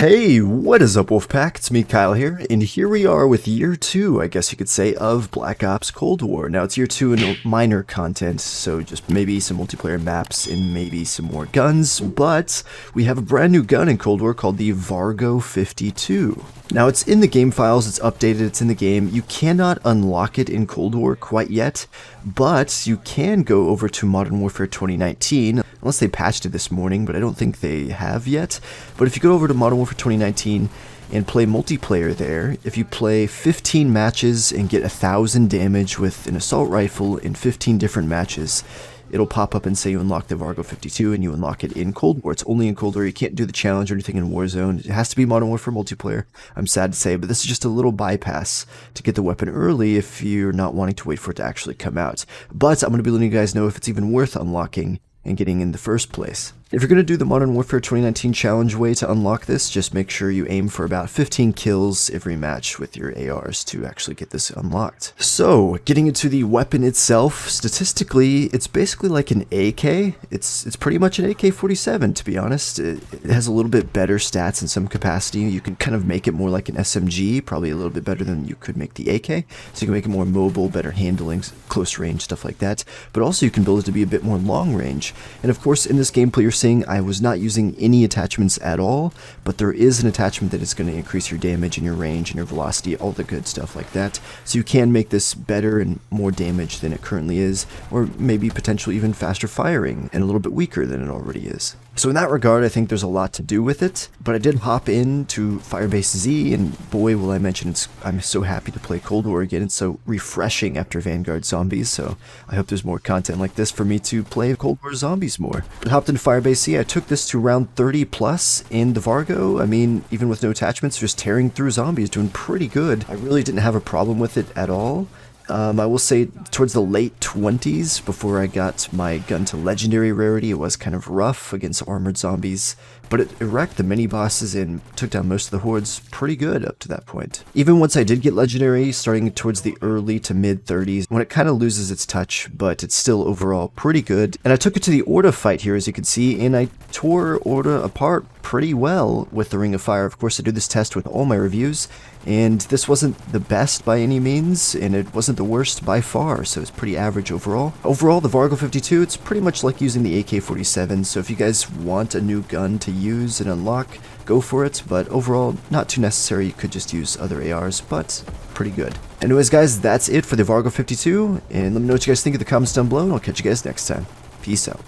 Hey, what is up, Wolfpack? It's me, Kyle here, and here we are with year 2, I guess you could say, of Black Ops Cold War. Now, it's year 2 and minor content, so just maybe some multiplayer maps and maybe some more guns, but we have a brand new gun in Cold War called the Vargo 52. Now, it's in the game files, it's updated, it's in the game. You cannot unlock it in Cold War quite yet, but you can go over to Modern Warfare 2019, unless they patched it this morning, but I don't think they have yet. But if you go over to Modern Warfare 2019 and play multiplayer there, if you play 15 matches and get 1,000 damage with an assault rifle in 15 different matches, it'll pop up and say you unlock the Vargo 52 and you unlock it in Cold War. It's only in Cold War. You can't do the challenge or anything in Warzone. It has to be Modern Warfare multiplayer. I'm sad to say, but this is just a little bypass to get the weapon early if you're not wanting to wait for it to actually come out. But I'm going to be letting you guys know if it's even worth unlocking and getting in the first place. If you're going to do the Modern Warfare 2019 challenge way to unlock this, just make sure you aim for about 15 kills every match with your ARs to actually get this unlocked. So, getting into the weapon itself, statistically, it's basically like an AK. It's pretty much an AK-47, to be honest. It has a little bit better stats in some capacity. You can kind of make it more like an SMG, probably a little bit better than you could make the AK. So you can make it more mobile, better handling, close range, stuff like that. But also you can build it to be a bit more long range. And of course, in this gameplay, you're seeing I was not using any attachments at all, but there is an attachment that is going to increase your damage and your range and your velocity, all the good stuff like that. So you can make this better and more damage than it currently is, or maybe potentially even faster firing and a little bit weaker than it already is. So in that regard, I think there's a lot to do with it, but I did hop into Firebase Z, and boy, will I mention I'm so happy to play Cold War again. It's so refreshing after Vanguard Zombies, so I hope there's more content like this for me to play Cold War Zombies more. But hopped into Firebase Z, I took this to round 30 plus in the Vargo. I mean, even with no attachments, just tearing through zombies, doing pretty good. I really didn't have a problem with it at all. I will say towards the late 20s, before I got my gun to legendary rarity, it was kind of rough against armored zombies, but it wrecked the mini bosses and took down most of the hordes pretty good up to that point. Even once I did get legendary, starting towards the early to mid 30s, when it kind of loses its touch, but it's still overall pretty good. And I took it to the Orda fight here, as you can see, and I tore Orda apart pretty well with the Ring of Fire. Of course, I do this test with all my reviews, and this wasn't the best by any means, and it wasn't the worst by far, so it's pretty average overall. Overall, the Vargo 52, it's pretty much like using the AK-47, so if you guys want a new gun to use and unlock, go for it, but overall, not too necessary. You could just use other ARs, but pretty good. Anyways, guys, that's it for the Vargo 52, and let me know what you guys think in the comments down below, and I'll catch you guys next time. Peace out.